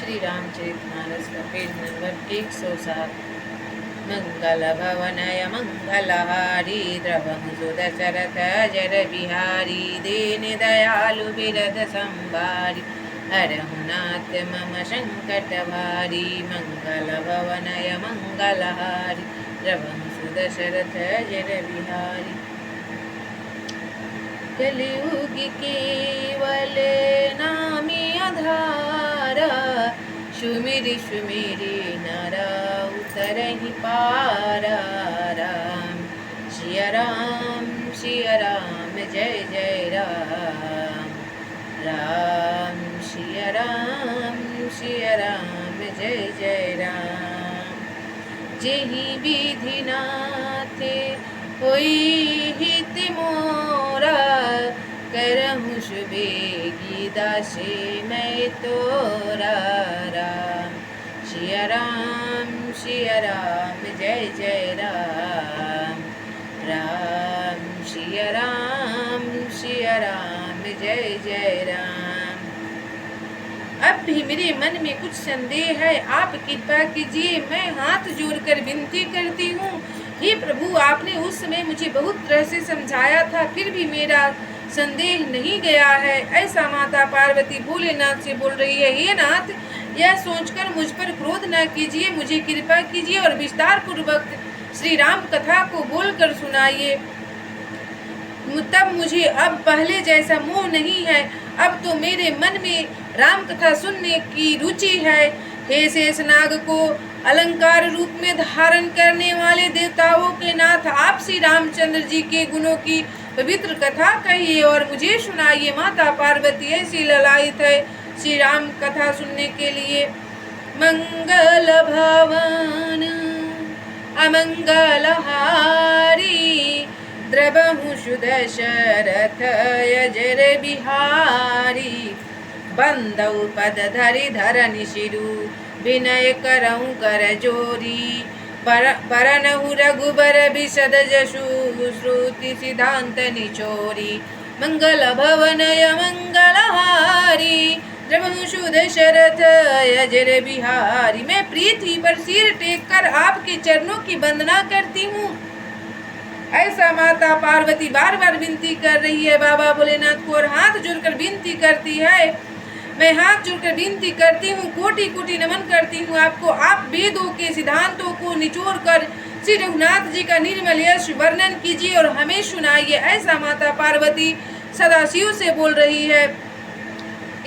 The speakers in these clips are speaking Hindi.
श्री रामचरितमानस का पेज नंबर 107। मंगल भवनय मंगलहारी द्रवहु सुदशरथ जर बिहारी दीन दयालु बिरद संभारी हरहु नाथ मम संकट भारी। मंगल भवनय मंगलहारी द्रवहु सुदशरथ जर बिहारी। कलियुग केवल नामी आधारा सुमिरि सुमिरि नर उतरहि पारा। राम सिया राम जय जय राम। राम सिया राम जय जय राम। जेहि विधि नाथे होई हित मोरा करहु सुबेगी दासे मैं तोरा। राम सिया राम जय जय राम। राम सिया राम जय जय राम। अब भी मेरे मन में कुछ संदेह है, आप कृपा कीजिए। मैं हाथ जोड़कर विनती करती हूँ, हे प्रभु, आपने उस समय मुझे बहुत तरह से समझाया था, फिर भी मेरा संदेह नहीं गया है। ऐसा माता पार्वती भोलेनाथ से बोल रही है। हे नाथ, यह सोचकर मुझ पर क्रोध न कीजिए, मुझे कृपा कीजिए और विस्तार पूर्वक श्री राम कथा को बोलकर सुनाइए। तब मुझे अब पहले जैसा मोह नहीं है। अब तो मेरे मन में राम कथा सुनने की रुचि है। हे शेषनाग को अलंकार रूप में धारण करने वाले देवताओं के नाथ, आप श्री रामचंद्र जी के गुणों की पवित्र कथा कहिए और मुझे सुनाइए। माता पार्वती ऐसी ललायित है श्री राम कथा सुनने के लिए। मंगल भवन अमंगलहारी द्रवहु सुदशरथ अजर बिहारी। बंदौ पद धरि धरनि शिरु विनय करहु कर जोरी। बरनहु रघुबर बिशद जसु श्रुति सिद्धांत निचोरी। मंगल भवनय मंगलहारी द्रवहु सुदशरथ अजर बिहारी। मैं पृथ्वी पर सिर टेक कर आपके चरणों की वंदना करती हूँ। ऐसा माता पार्वती बार बार विनती कर रही है बाबा भोलेनाथ को और हाथ जोड़कर विनती करती है। मैं हाथ जोड़कर विनती करती हूँ, कोटि कोटि नमन करती हूँ आपको। आप वेदों के सिद्धांतों को निचोड़ कर श्री रघुनाथ जी का निर्मल यश वर्णन कीजिए और हमें सुनाइए। ऐसा माता पार्वती सदाशिव से बोल रही है।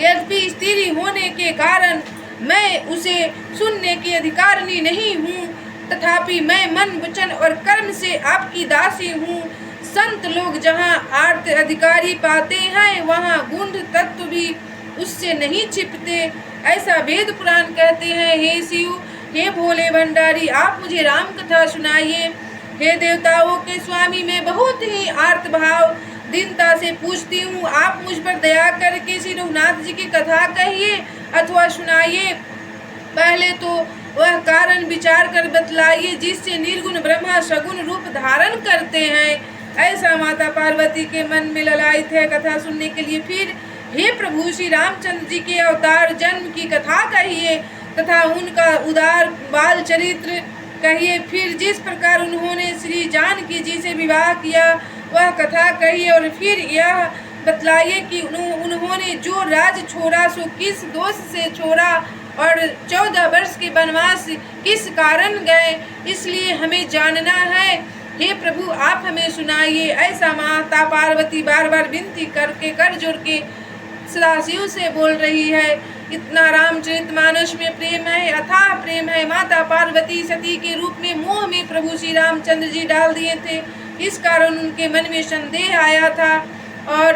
यद्यपि स्त्री होने के कारण मैं उसे सुनने की अधिकारिणी नहीं हूँ, तथापि मैं मन वचन और कर्म से आपकी दासी हूँ। संत लोग जहाँ आर्त अधिकारी पाते हैं, वहाँ गुण तत्व भी उससे नहीं छिपते, ऐसा वेद पुराण कहते हैं। हे शिव, हे भोले भंडारी, आप मुझे राम कथा सुनाइए। हे देवताओं के स्वामी, मैं बहुत ही आर्त भाव दीनता से पूछती हूँ, आप मुझ पर दया करके श्री रघुनाथ जी की कथा कहिए अथवा सुनाइए। पहले तो वह कारण विचार कर बतलाइए जिससे निर्गुण ब्रह्मा सगुण रूप धारण करते हैं। ऐसा माता पार्वती के मन में ललायित है कथा सुनने के लिए। फिर हे प्रभु, श्री रामचंद्र जी के अवतार जन्म की कथा कहिए तथा उनका उदार बाल चरित्र कहिए। फिर जिस प्रकार उन्होंने श्री जानकी जी से विवाह किया वह कथा कहिए और फिर यह बतलाइए कि उन्होंने जो राज छोड़ा सो किस दोष से छोड़ा और 14 वर्ष के वनवास किस कारण गए, इसलिए हमें जानना है। हे प्रभु, आप हमें सुनाइए। ऐसा माता पार्वती बार बार विनती करके कर जोड़ के सदाशिव से बोल रही है। इतना रामचरितमानस में प्रेम है, अथाह प्रेम है। माता पार्वती सती के रूप में मोह में प्रभु श्री रामचंद्र जी डाल दिए थे, इस कारण उनके मन में संदेह आया था और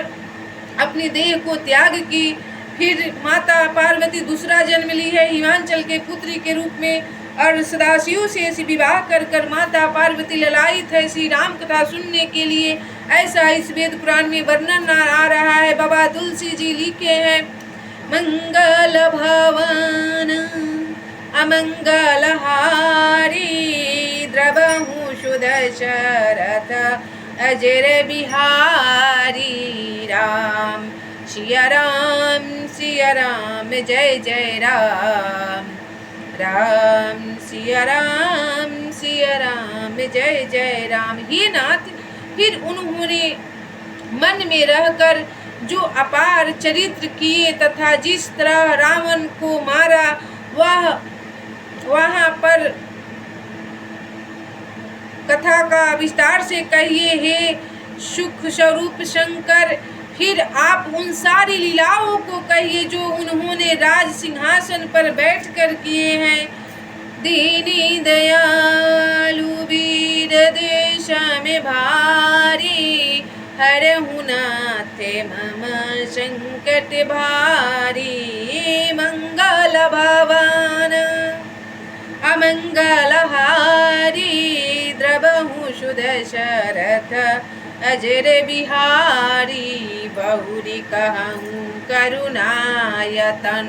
अपनी देह को त्याग की। फिर माता पार्वती दूसरा जन्म ली है हिमांचल के पुत्री के रूप में और सदाशिव से विवाह कर कर माता पार्वती ललायित है श्री राम कथा सुनने के लिए। ऐसा इस वेद पुराण में वर्णन आ रहा है। बाबा तुलसी जी लिखे हैं, मंगल भवन अमंगलहारी द्रवहु सुदशरथ अजर बिहारी। राम सिया सिया राम जय जय राम। राम सिया राम जय जय राम। हे नाथ, फिर उन्होंने मन में रहकर जो अपार चरित्र किए तथा जिस तरह रावण को मारा वहाँ पर कथा का विस्तार से कहिए हे सुख स्वरूप शंकर। फिर आप उन सारी लीलाओं को कहिए जो उन्होंने राज सिंहासन पर बैठकर किए हैं। दीनी दयालु वीर देश में भारी, हरहु नाथ मम संकट भारी। मंगल भवन अमंगल हारी, द्रवहु सुदशरथ अजर बिहारी। बहुरी कहूँ करुणायतन,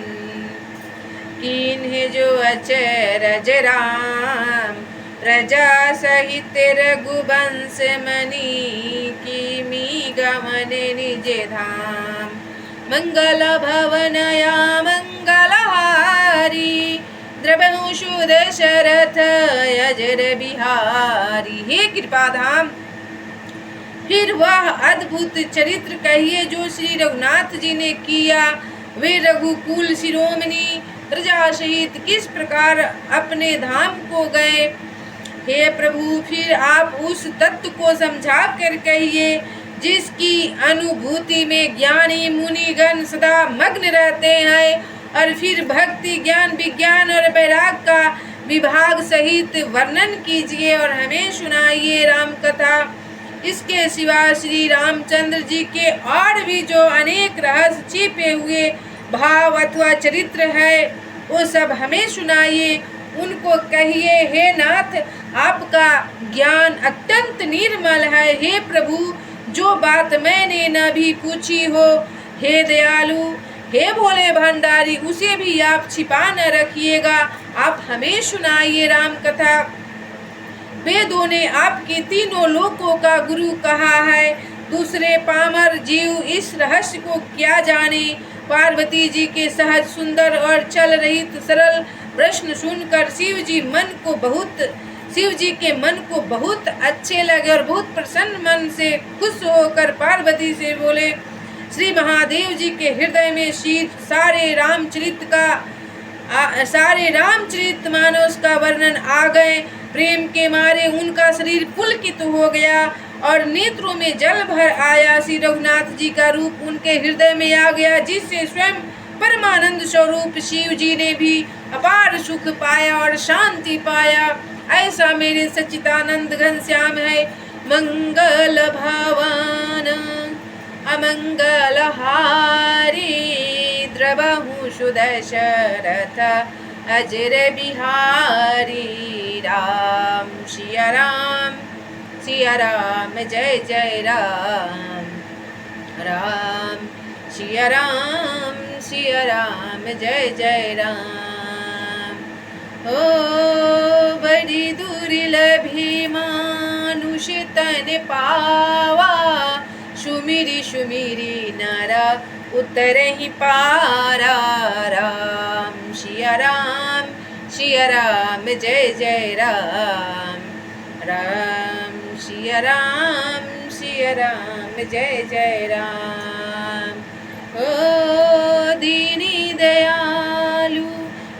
कीन्हे जो अचरज राम। प्रजा सहित रघुवंश मणि, किमी गमन निज धाम। मंगल भवनया मंगलहारी, द्रवहु सुदशरथ अजर बिहारी। हे कृपाधाम, फिर वह अद्भुत चरित्र कहिए जो श्री रघुनाथ जी ने किया। वे रघुकुल शिरोमणि प्रजा सहित किस प्रकार अपने धाम को गए। हे प्रभु, फिर आप उस तत्व को समझा कर कहिए जिसकी अनुभूति में ज्ञानी मुनिगण सदा मग्न रहते हैं। और फिर भक्ति ज्ञान विज्ञान और वैराग का विभाग सहित वर्णन कीजिए और हमें सुनाइए राम कथा। इसके सिवा श्री रामचंद्र जी के और भी जो अनेक रहस्य छिपे हुए भाव अथवा चरित्र है वो सब हमें सुनाइए। उनको कहिए हे नाथ, आपका ज्ञान अत्यंत निर्मल है। हे प्रभु, जो बात मैंने न भी पूछी हो, हे दयालु, हे भोले भंडारी, उसे भी आप छिपा न रखिएगा। आप हमें सुनाइए राम कथा। वेदों ने आपके तीनों लोकों का गुरु कहा है, दूसरे पामर जीव इस रहस्य को क्या जाने। पार्वती जी के सहज सुंदर और चल रहित सरल प्रश्न सुनकर शिव जी के मन को बहुत अच्छे लगे और बहुत प्रसन्न मन से खुश होकर पार्वती से बोले। श्री महादेव जी के हृदय में सारे रामचरित मानस का वर्णन आ गए। प्रेम के मारे उनका शरीर पुलकित हो गया और नेत्रों में जल भर आया। श्री रघुनाथ जी का रूप उनके हृदय में आ गया, जिससे स्वयं परमानंद स्वरूप शिव जी ने भी अपार सुख पाया और शांति पाया। ऐसा मेरे सच्चिदानंद घनश्याम है। मंगल भवन अमंगल हारी, द्रवहु सुदशरथ अजर बिहारी। राम सिया राम जय जय राम। राम सिया राम जय जय राम। ओ बड़ी दुर्लभी मानुष तन पावा, सुमिरी सुमिरी नर उतर ही पारा। राम सिया राम जय जय राम। राम सिया राम जय जय राम। ओ दीनी दयालु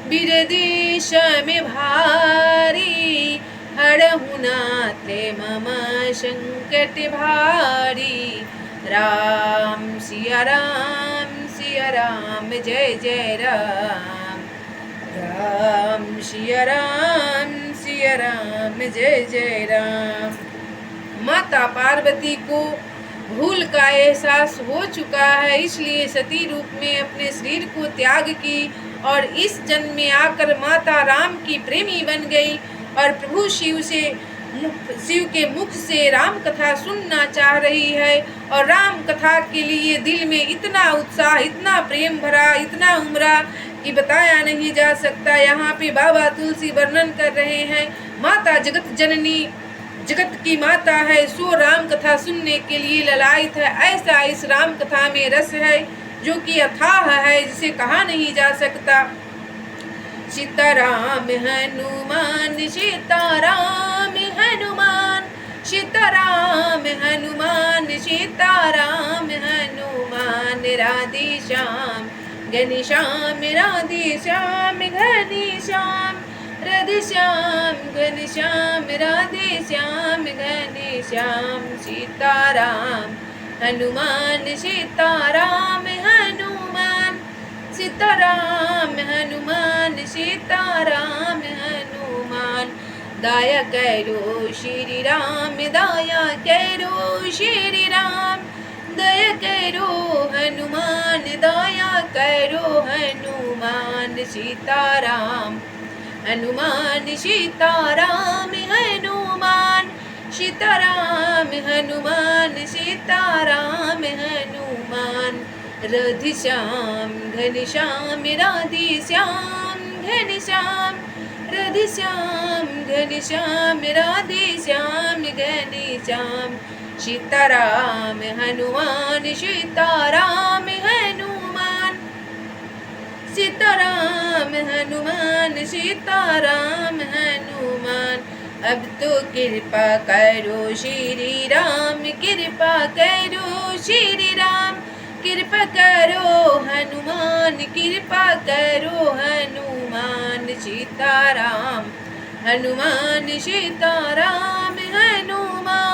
बिरदेश में भारी, हरहु नाथ मम संकट भारी। राम सिया राम जय जय राम। राम सिया राम जय जय राम। माता पार्वती को भूल का एहसास हो चुका है, इसलिए सती रूप में अपने शरीर को त्याग की और इस जन्म में आकर माता राम की प्रेमी बन गई और प्रभु शिव के मुख से राम कथा सुनना चाह रही है। और राम कथा के लिए दिल में इतना उत्साह, इतना प्रेम भरा, इतना उमड़ा कि बताया नहीं जा सकता। यहाँ पे बाबा तुलसी वर्णन कर रहे हैं, माता जगत जननी जगत की माता है, सो राम कथा सुनने के लिए ललायत है। ऐसा इस राम कथा में रस है जो कि अथाह है, जिसे कहा नहीं जा सकता। सीताराम हनुमान, सीताराम हनुमान, सीताराम हनुमान, सीताराम हनुमान। राधे श्याम घनश्याम, राधे श्याम घनश्याम, राधे श्याम घनश्याम, राधे श्याम घनश्याम। सीताराम हनुमान, सीताराम हनुमान, सीताराम हनुमान, सीताराम हनुमान। दया करो श्री राम, दया करो श्री राम, दया करो हनुमान, दया करो हनुमान। सीताराम हनुमान, सीताराम हनुमान, सीताराम हनुमान, सीताराम हनुमान। राधे श्याम घनश्याम, राधे श्याम घनश्याम, राधे श्याम घनश्याम, राधे श्याम घनश्याम। सीताराम हनुमान, सीताराम हनुमान, सीताराम हनुमान, सीताराम हनुमान। अब तो कृपा करो श्री राम, कृपा करो श्री राम, कृपा करो हनुमान, कृपा करो हनुमान। सीताराम हनुमान, सीताराम हनुमान,